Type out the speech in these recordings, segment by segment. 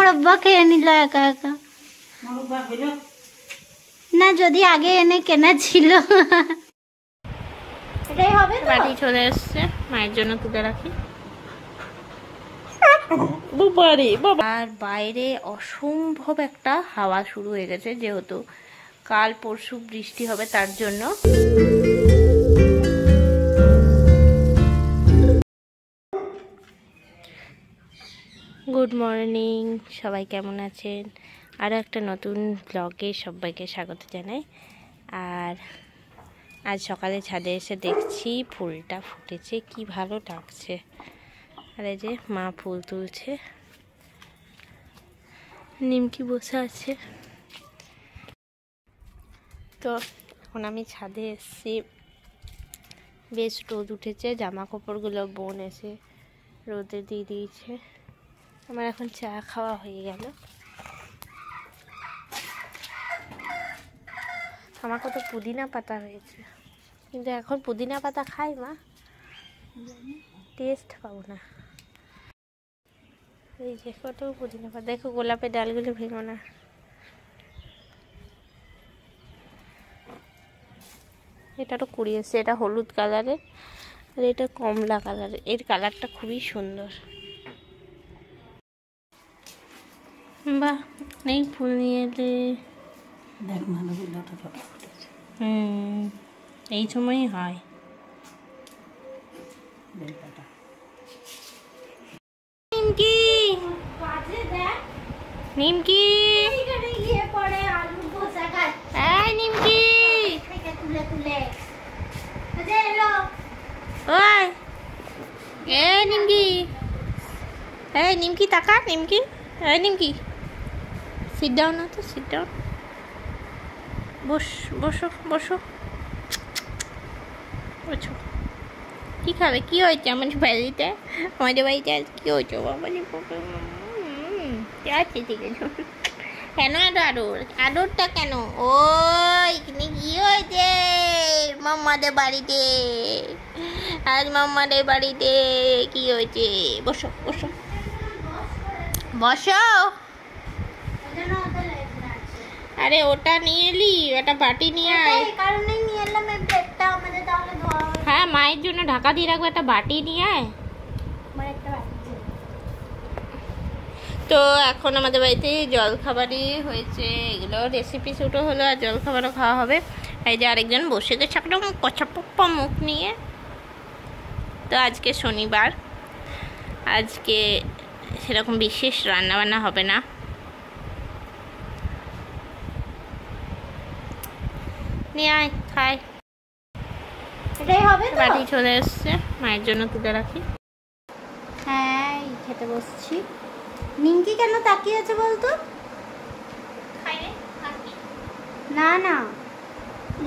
মোরব্বা খেয়ে নিল একা একা। না যদি আগে এনে কেনা ছিল। এটাই হবে তো? বাড়ি চলে এসছে, মায়ের জন্য তুলে রাখি। আর বাইরে অসম্ভব একটা হাওয়া শুরু হয়ে গেছে, যেহেতু কাল পরশু বৃষ্টি হবে তার জন্য। গুড মর্নিং, সবাই কেমন আছেন? আরও একটা নতুন ব্লগে সবাইকে স্বাগত জানাই। আর আজ সকালে ছাদে এসে দেখছি ফুলটা ফুটেছে, কি ভালো লাগছে। আর এই যে মা ফুল তুলছে, নিমকি বসে আছে। তো এখন আমি ছাদে এসেছি, বেশ রোদ উঠেছে, জামা কাপড়গুলো বোন এসে রোদে দিয়ে দিয়েছে। আমার এখন চা খাওয়া হয়ে গেল। আমার কত পুদিনা পাতা হয়েছে, কিন্তু এখন পুদিনা পাতা খাই মা, টেস্ট পাবো না। এই যে কত পুদিনা পাতা, দেখো গোলাপের ডালগুলো ভেঙো না। এটা তো কুড়িয়েছে, এটা হলুদ কালারের আর এটা কমলা কালারের। এর কালারটা খুবই সুন্দর। বাহ, নেই ফুল নিয়ে এলে। দেখ মালাগুলো ফুটেছে। এই সময়ই হয়। নিমকি নিমকি নিমকি, ওই এ নিমকি, এই নিমকি তাকা, নিমকি, এই নিমকি, সিট ডাউন না তো, সিট ডাউন, বসো বসো বসো। কি খাবে? কি হয়েছে আমাদের বাড়িতে? আমাদের বাড়িতে আজ কি হয়েছে বাবা? আছে, ঠিক আছে। কেন এত আদর? আদরটা কেন? ওই কি হয়েছে মাম্মাদের বাড়িতে? আজ মাম্মাদের বাড়িতে কি হয়েছে? বসো বসো বসো। আরে ওটা নিয়ে এলি, ওটা বাটি নিয়ে আয়। হ্যাঁ, মায়ের জন্য ঢাকা দিয়ে রাখবো, একটা বাটি নিয়ে আয়। তো এখন আমাদের বাড়িতে জলখাবারই হয়েছে, এগুলো রেসিপি শুটও হলো আর জলখাবারও খাওয়া হবে। এই যে আরেকজন বসে গেছে একদম কচাপপ্পা মুখ নিয়ে। তো আজকে শনিবার, আজকে সেরকম বিশেষ রান্নাবান্না হবে না। নিয়ে আয় খাই। এটাই হবে তো? বাড়ি চলে এসছে, মায়ের জন্য তুলে রাখি। হ্যাঁ, খেতে বসছি। নিমকি কেন তাকিয়ে আছে বলতো? না না,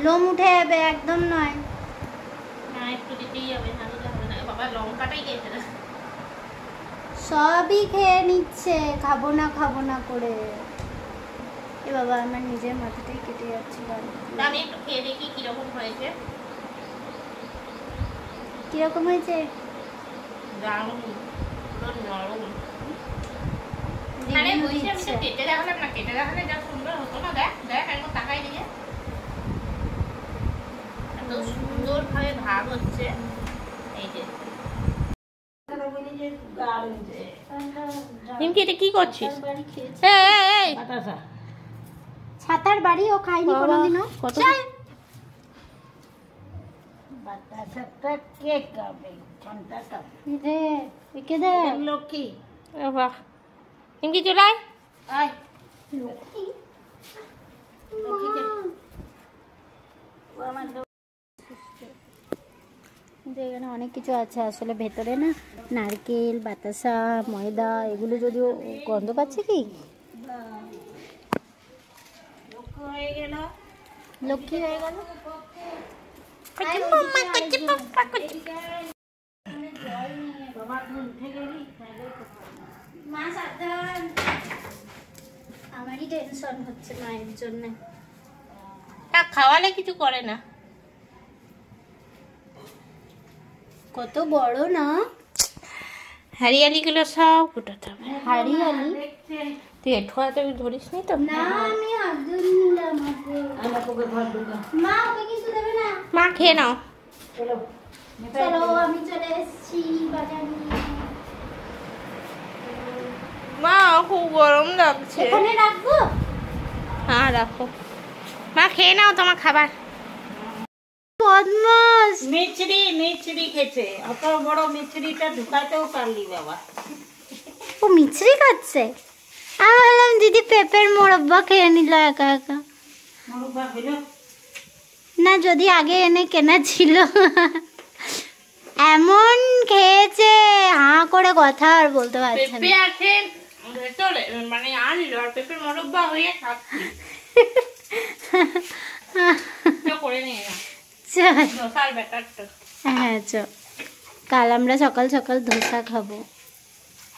লোম উঠে যাবে, একদম নয়। না, একটু দিতেই হবে, না দিলে হবে না। বাবা লঙ্কাটাই খেয়েছে না, সবই খেয়ে নিচ্ছে, খাবো না করে। এ বাবা, আমার নিজের মাথাটাই কেটে যাচ্ছে। আমি একটু খেয়ে দেখি কিরকম হয়েছে। কিরকম হয়েছে? দারুণ, পুরো নরম। আরে বলছি, আমি তো কেটে দেখালাম না, কেটে দেখালে যা সুন্দর হতো না। দেখ দেখ, একবার তাকাই দিকে, এত সুন্দর ভাবে ভাগ হচ্ছে। এই যে নিমকি, এটা কি করছিস? এই ছাতার বাড়ি ও খাইনি কোনোদিনও। লক্ষ্মী, বাহ, নিমকি চলাই। এখানে অনেক কিছু আছে আসলে, ভেতরে না নারকেল, বাতাসা, ময়দা, এগুলো যদিও গন্ধ পাচ্ছে। কি লক্ষ্মী হয়ে গেল। আমারই টেনশন হচ্ছে মায়ের জন্য। খাওয়ালে কিছু করে না। কত বড় না, হারিয়ালি গুলো সব কুটাতে হবে। হারিয়ালি তুই এঠোয়াতে ধরিস নি তো? না আমি হাত ধরে নিলাম আগে। আমরা তোকে ঘর ঢুকা। মা ওকে কিন্তু দেবে না। মা খেয়ে নাও। চলো চলো আমি চলে এসেছি বাজার নিয়ে। মা খুব গরম লাগছে। এখানে রাখবো? হ্যাঁ রাখো। মা খেয়ে নাও তোমার খাবার। বদমাস। মিছরি খেছে, অত বড় মিছরিটা ঢুকাতেও পারলি বাবা। ও মিছরি খাচ্ছে। আমি ভাবলাম দিদি পেঁপের মোরব্বা খেয়ে নিল একা একা। মুরব্বা হলো না যদি আগে এনে কেনা ছিল। এমন খেয়েছে হাঁ করে কথা আর বলতে পারছে পেঁপে না। আছে ভেতরে, মানে আনলো আর পেঁপের মোরব্বা হয়ে খাচ্ছি। করে নিয়ে না চল। ধোসার ব্যাটারটা। হ্যাঁ চ। কাল আমরা সকাল সকাল ধোসা খাবো,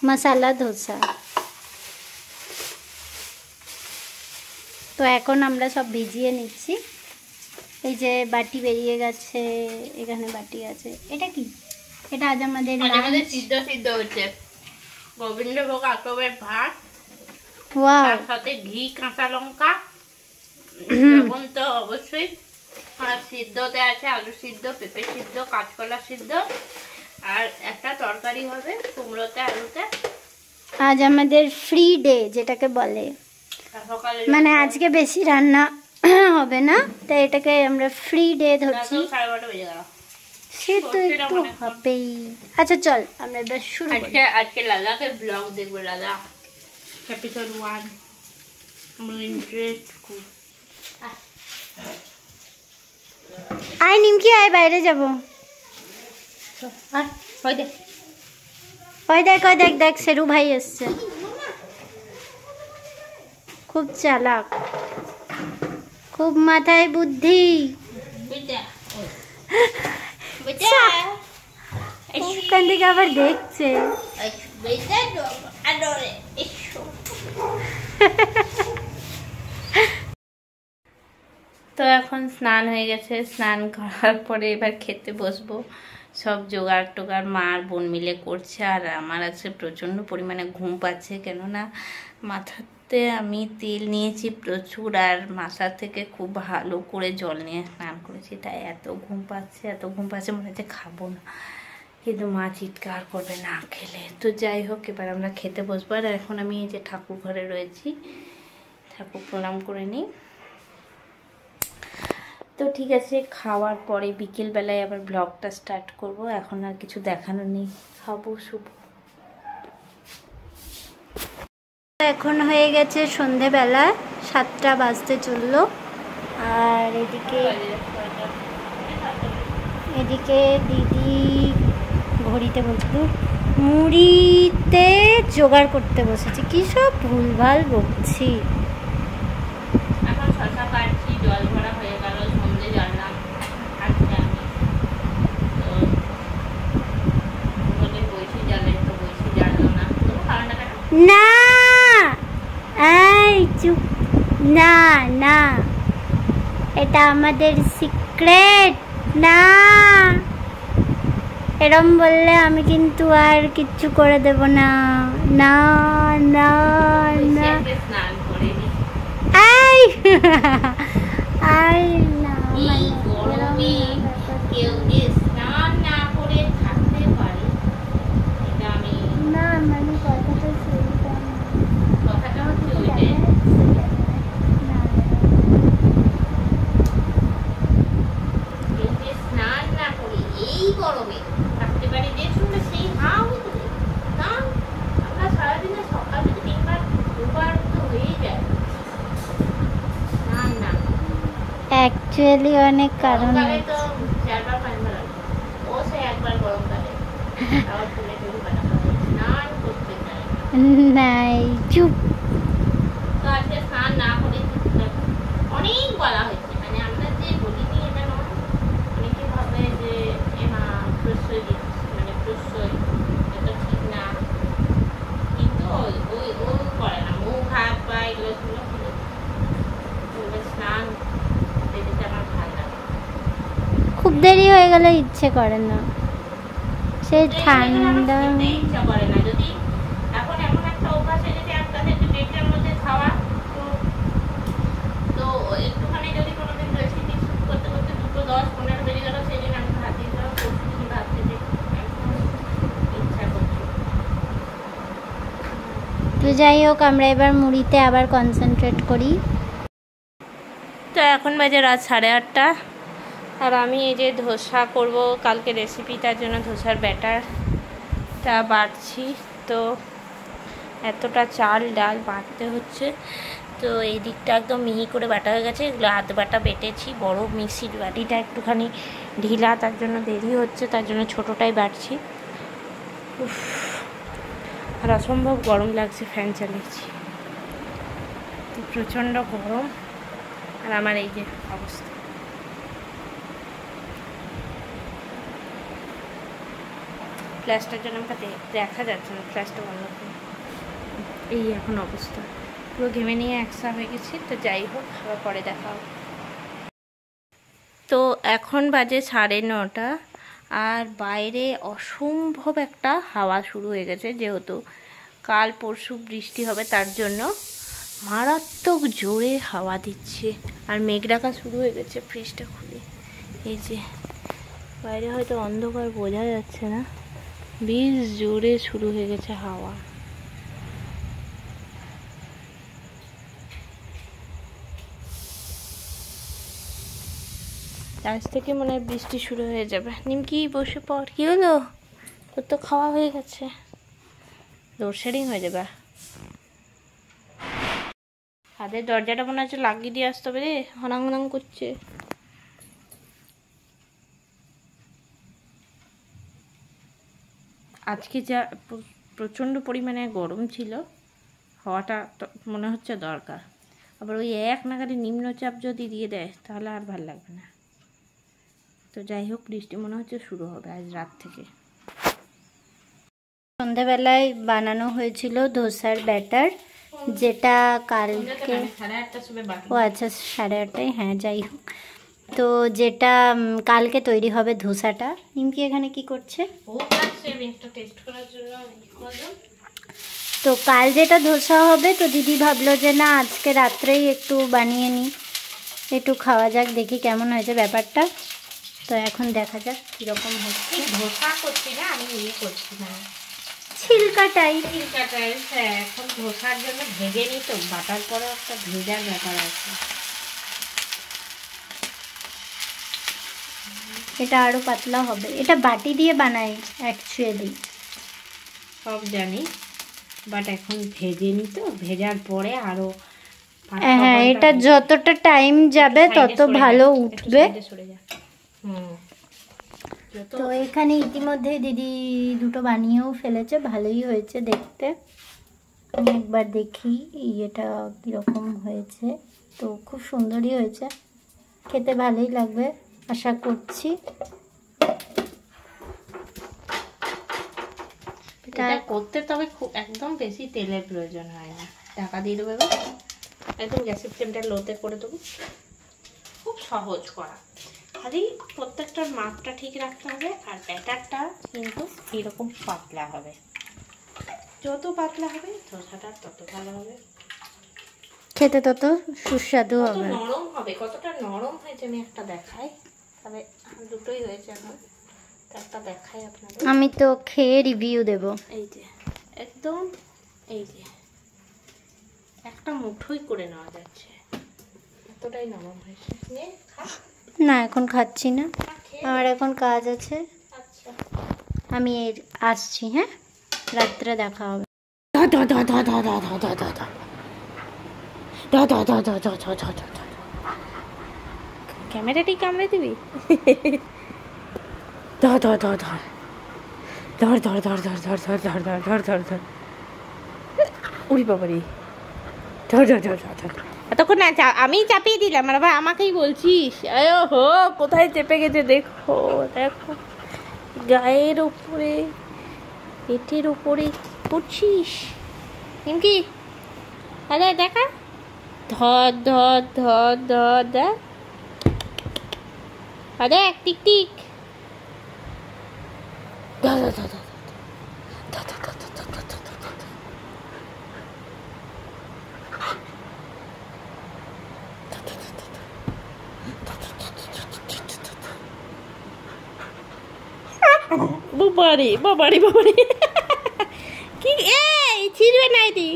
মশালা ধোসা। তো এখন আমরা সব ভিজিয়ে নিচ্ছি। এই যে বাটি বেরিয়ে গেছে, এখানে বাটি আছে। এটা কি? এটা আজ আমাদের আমাদের সিদ্ধ সিদ্ধ হচ্ছে গোবিন্দভোগ আতবের ভাত, ওয়াও। তার সাথে ঘি, কাঁচা লঙ্কা, লবণ তো অবশ্যই, আর সিদ্ধতে আছে আলু সিদ্ধ, পেঁপে সিদ্ধ, কাঁচকলা সিদ্ধ, আর একটা তরকারি হবে কুমড়োতে আলুতে। আজ আমাদের ফ্রি ডে যেটাকে বলে, আর সকালে মানে আজকে বেশি রান্না হবে না, তাই এটাকে আমরা ফ্রি ডে ধরছি। 12:30 বেজে গেল। সে তো একটু হবেই। আচ্ছা চল আমরা এবার শুরু করি। আজকে লাদাখের ব্লগ দেখবো, লাদাখ এপিসোড 1। আমার ইন্টারেস্ট খুব। আয় নিমকি আয়, বাইরে যাবো। আর ওই দেখ ওই দেখ ওই দেখ, দেখ শেরু ভাই এসছে, খুব চালাক, খুব মাথায় বুদ্ধি। বুঝা ওখান থেকে আবার দেখছে। তো এখন স্নান হয়ে গেছে, স্নান করার পরে এবার খেতে বসবো। সব জোগাড় টোগাড় মা আর বোন মিলে করছে, আর আমার আজকে প্রচণ্ড পরিমাণে ঘুম পাচ্ছে, কেননা মাথাতে আমি তেল নিয়েছি প্রচুর, আর মাথা থেকে খুব ভালো করে জল নিয়ে স্নান করেছি, তাই এত ঘুম পাচ্ছে মনে হচ্ছে খাবো না, কিন্তু মা চিৎকার করবে না খেলে। তো যাই হোক, এবার আমরা খেতে বসবো। আর এখন আমি এই যে ঠাকুর ঘরে রয়েছি, ঠাকুর প্রণাম করে নিই। তো ঠিক আছে, খাওয়ার পরে বিকেলবেলায় আবার ব্লগটা স্টার্ট করব। এখন আর কিছু দেখানো নেই, খাবো শুভ। এখন হয়ে গেছে সন্ধেবেলা, 7টা বাজতে চললো। আর এদিকে দিদি ঘড়িতে বলছিল মুড়িতে জোগাড় করতে বসেছি। কি সব ভুলভাল বকছি। এখন শশা কাটছি, জল ভরা হয়ে গেল, সন্ধে জ্বাললাম আজকে আমি। তো বলে বইছি জ্বালে, তো বইছি জ্বাললো না। তবু কারণটা কেন? না এই চুপ, না না, এটা আমাদের সিক্রেট না। এরম বললে আমি কিন্তু আর কিচ্ছু করে দেব না। না না না, স্নান করে নি। এই আই না, এই গরমে কেউ যে স্নান না করে থাকতে পারে, এটা আমি না মানে কথাটা সেইটা না। কথাটা হচ্ছে ওইটাই। কেউ যে স্নান না করে এই গরমে থাকতে পারে, যে শুনলে সেই হাও করে না। আমরা সারাদিনে সকালে 3বার 2বার তো হয়েই যায় স্নান না। অ্যাকচুয়ালি অনেক কারণ গরমকালে আছে। তো 4বার 5বার লাগে, ও সে একবার গরমকালে আবার তুলে তুলে বানাতে হয়, স্নান করতে চায় নাই চুপ। তো আজকে স্নান না করে অনেক বলা হয়েছে, মানে আমরা যে বলিনি এটা নয়, অনেকে ভাবে যে এমা প্রশ্রয় দিচ্ছে, মানে প্রশ্রয়, এটা ঠিক না, কিন্তু ওই ও করে না, মুখ হাত পা এগুলো স্নান দেখতে আমার ভালো লাগে। খুব দেরি হয়ে গেলে ইচ্ছে করে না, সে ঠান্ডা। ইচ্ছা করে না, যদি এখন এমন একটা অভ্যাস হয়ে গেছে, একটা থেকে তো যাই হোক, আমরা এবার মুড়িতে আবার কনসেন্ট্রেট করি। তো এখন বাজে রাত 8:30, আর আমি এই যে ধোসা করব কালকে রেসিপি, তার জন্য ধোসার ব্যাটারটা বাটছি। তো এতটা চাল ডাল বাটতে হচ্ছে, তো এই দিকটা একদম মিহি করে বাটা হয়ে গেছে। এগুলো হাত বাটা বেটেছি, বড় মিক্সির বাটিটা একটুখানি ঢিলা, তার জন্য দেরি হচ্ছে, তার জন্য ছোটোটাই বাটছি। উফ, আর অসম্ভব গরম লাগছে, ফ্যান চালিয়েছি, তো প্রচণ্ড গরম। আর আমার এই যে অবস্থা, ফ্ল্যাশটার জন্য আমাকে দেখা যাচ্ছে না, ফ্ল্যাশটা বন্ধ করে। এই এখন অবস্থা, পুরো ঘেমে নিয়ে একসা হয়ে গেছি। তো যাই হোক, আবার পরে দেখা হবে। তো এখন বাজে 9:30, আর বাইরে অসম্ভব একটা হাওয়া শুরু হয়ে গেছে, যেহেতু কাল পরশু বৃষ্টি হবে, তার জন্য মারাত্মক জোরে হাওয়া দিচ্ছে। আর মেঘ ডাকা শুরু হয়ে গেছে। ফ্রিজটা খুলে, এই যে বাইরে হয়তো অন্ধকার বোঝা যাচ্ছে না, বেশ জোরে শুরু হয়ে গেছে হাওয়া। আজ থেকে মনে হয় বৃষ্টি শুরু হয়ে যাবে। নিমকি বসে পড়, কি হলো? তোর তো খাওয়া হয়ে গেছে, লোডশেডিং হয়ে যাবে। হাতের দরজাটা মনে হচ্ছে লাগিয়ে দিয়ে আসতে হবে রে, হনাং হনাং করছে। আজকে যা প্রচণ্ড পরিমাণে গরম ছিল, হাওয়াটা মনে হচ্ছে দরকার। আবার ওই এক নাগারে নিম্নচাপ যদি দিয়ে দেয় তাহলে আর ভালো লাগবে না। তো যাই হোক, বৃষ্টি মনে হচ্ছে শুরু হবে আজ রাত থেকে। সন্ধ্যাবেলায় বানানো হয়েছিল ধোসার ব্যাটার, যেটা কালকে, ও আচ্ছা 8:30, হ্যাঁ যাই হোক। তো যেটা কালকে তৈরি হবে ধোসাটা। নিমকি এখানে কি করছে? তো কাল যেটা ধোসা হবে, তো দিদি ভাবলো যে না আজকে রাত্রেই একটু বানিয়ে নিই, একটু খাওয়া যাক, দেখি কেমন হয়েছে ব্যাপারটা। তো এখন দেখা যাক কীরকম হচ্ছে। ধোসা করছি না আমি, ইয়ে করছি না, ছিলকাটাই। হ্যাঁ, এখন ধোসার জন্য ভেজে নিই, তো বাটার পরে একটা ভেজার ব্যাপার আছে। এটা আরও পাতলা হবে, এটা বাটি দিয়ে বানাই অ্যাকচুয়ালি, সব জানি, বাট এখন ভেজে নিই, তো ভেজার পরে আরও। হ্যাঁ, এটা যতটা টাইম যাবে তত ভালো উঠবে। তো এখানে ইতিমধ্যে দিদি দুটো বানিয়েও ফেলেছে, ভালোই হয়েছে দেখতে। আমি একবার দেখি এটা কীরকম হয়েছে। তো খুব সুন্দরই হয়েছে, খেতে ভালোই লাগবে আশা করছি। এটা করতে তবে খুব একদম বেশি তেলের প্রয়োজন হয় না। ঢাকা দিয়ে দেবো, একদম গ্যাসের ফ্লেমটা লোতে করে দেবো। খুব সহজ করা, খালি প্রত্যেকটার মাপটা ঠিক রাখতে হবে। আর ব্যাটারটা কিন্তু এরকম পাতলা হবে, যত পাতলা হবে ধোসাটা তত ভালো হবে, খেতে তত সুস্বাদু হবে। নরম হবে। কতটা নরম হয়েছে আমি একটা দেখাই, তবে দুটোই হয়েছে এখন, একটা দেখাই আপনাদের। আমি তো খেয়ে রিভিউ দেব। এই যে একদম, এই যে একটা মুঠোই করে নেওয়া যাচ্ছে, এতটাই নরম হয়েছে। না এখন খাচ্ছি না, আমার এখন কাজ আছে। আচ্ছা, আমি আসছি, হ্যাঁ রাত্রে দেখা হবে। ক্যামেরাটি কামড়ে দিবি। উড়ি বাবারি, এতক্ষণ না আমি চাপিয়ে দিলাম, আর আবার আমাকেই বলছিস। আয়ো হো, কোথায় চেপে গেছে দেখো, দেখো গায়ের ওপরে, পেটের ওপরে করছিস কি? আরে দেখা, ধর ধর ধর ধর দেখ, আরে এক টিক টিক, বাবারে বাবারে বাবারে, কি এই ছিড়বে না এটি।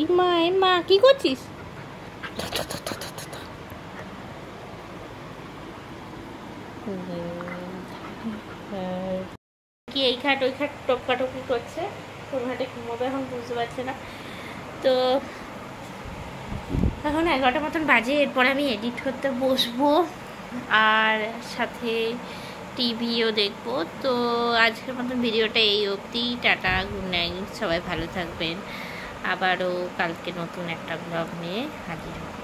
ইমা ইমা কি করছিস? কি এই খাট ওই খাট টপকাটপকি করছে, কোন ঘাটে ঘুমোবে এখন বুঝতে পারছে না। তো এখন 11টা মতন বাজে, এরপর আমি এডিট করতে বসবো আর সাথে টিভিও দেখবো। তো আজকের মতন ভিডিওটা এই অবধি। টাটা, গুড নাইট, সবাই ভালো থাকবেন। আবারও কালকে নতুন একটা ব্লগ নিয়ে হাজির হব।